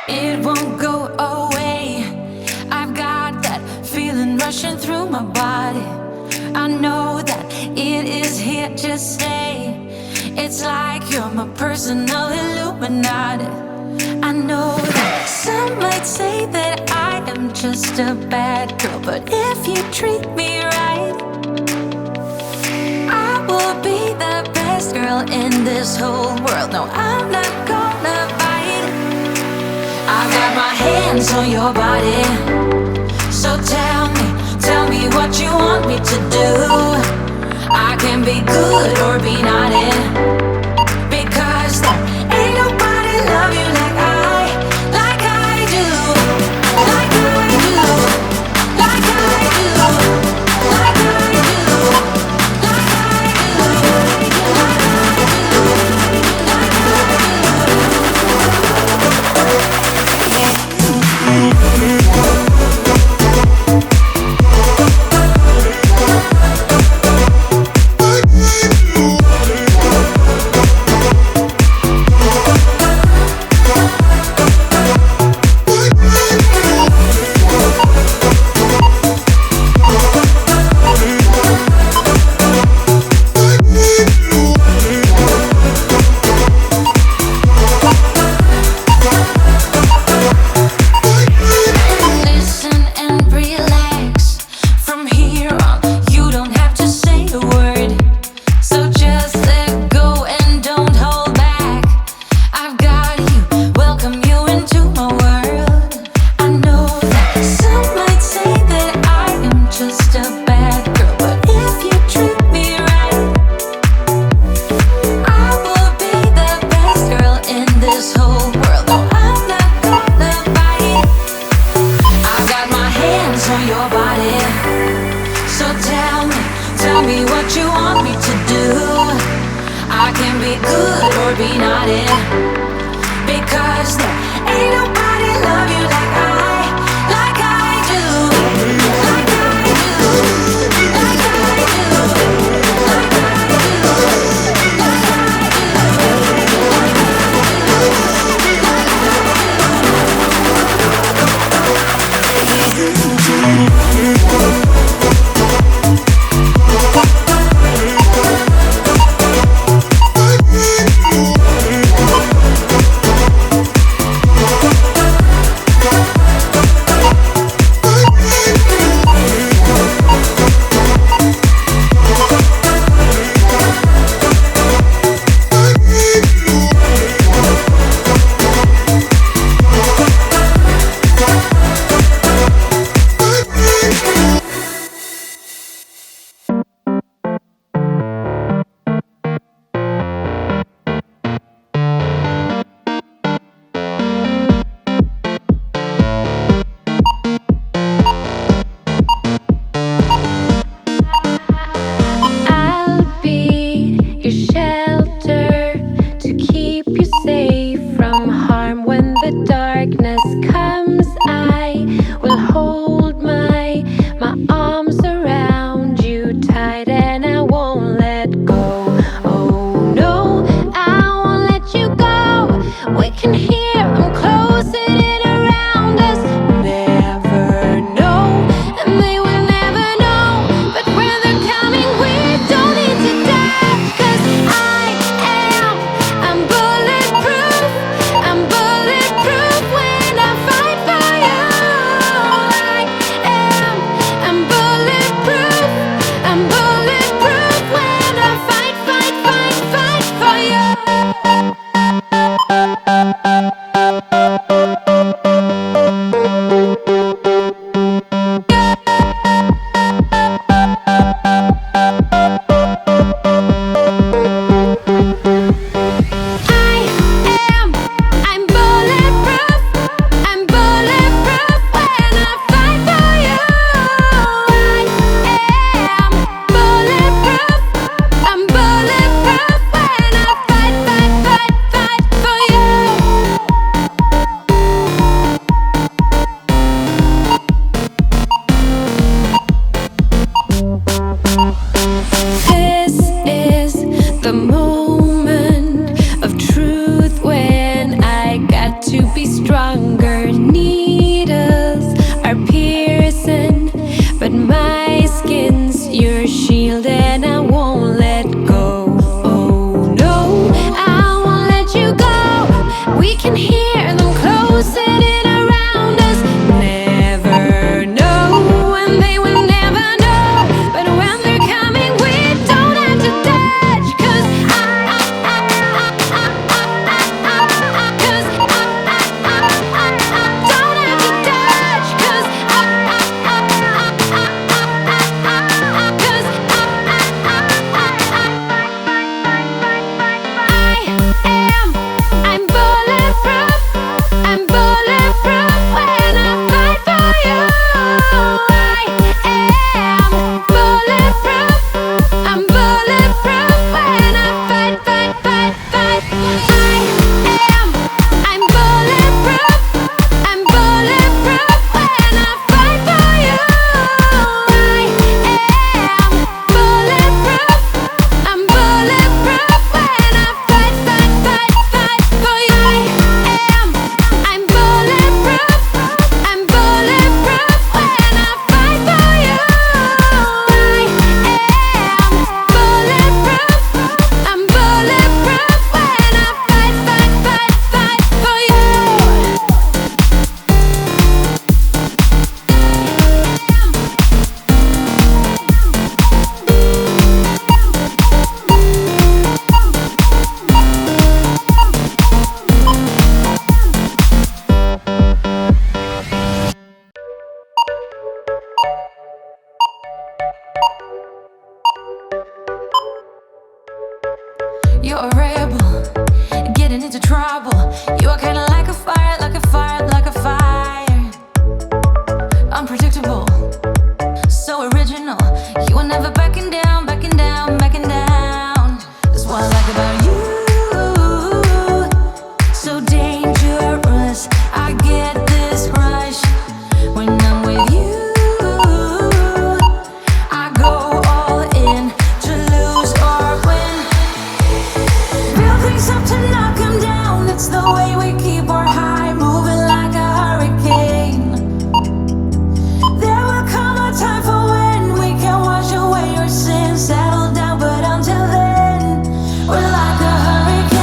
It won't go away. I've got that feeling rushing through my body. I know that it is here to stay. It's like you're my personal Illuminati. I know that some might say that I am just a bad girl, but if you treat me right, I will be the best girl in this whole world. No, I'm not gonna fight. I got my hands on your body, so tell me what you want me to do. I can be good or be naughty, because there ain't nobody love you like I do, like I do, like I do, like I do, like I do, like I hear them closing in around us. Never know, and they will never know. But when they're coming, we don't have to dodge. 'Cause don't have to dodge. 'Cause I'm bulletproof. I'm bulletproof when I fight for you. I am bulletproof. I'm bulletproof when I fight, fight, fight, fight. I'm bulletproof. I'm bulletproof when I fight for you. I am bulletproof. I'm bulletproof when I fight, fight, fight, fight for you. I'm bulletproof. I'm bulletproof when I fight for you. I am bulletproof. I'm bulletproof when I fight, fight, fight, fight for you. You're a rebel, getting into trouble. You are kinda like a fire, like a fire, like a fire. Unpredictable, so original. You are never backing down, backing down, backing down. That's what I like about you. So dangerous, I get this rush when I'm with you. I go all in to lose or win. Build things up to knock 'em down. It's the way we keep our high, moving like a hurricane. There will come a time for when we can wash away your sins, settle down, but until then, we're like a hurricane.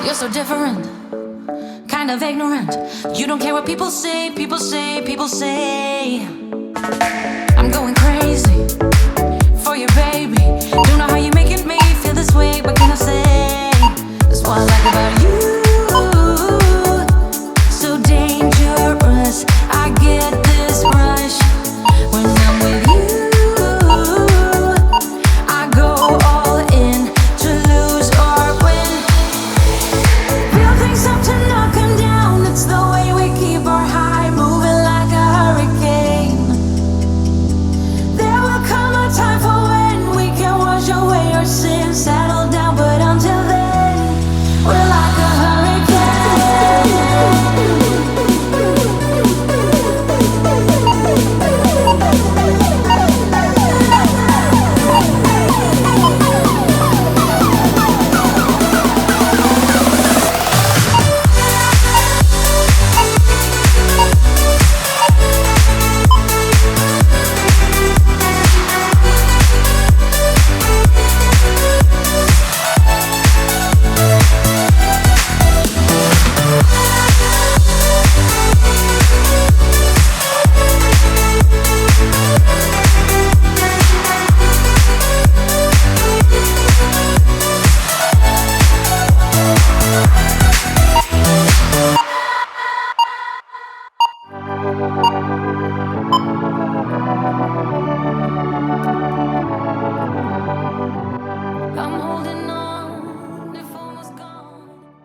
You're so different, kind of ignorant. You don't care what people say, people say, people say. I'm going crazy for you, baby. Don't know how you're making me feel this way. What can I say? That's what I like about you. So dangerous, I get this rush when I'm with you. I go all in to lose or win. Build things up to knock 'em down. It's the way we keep our high, moving like a hurricane. There will come a time for when we can wash away our sins, settle down, but until then, we're like a Come on.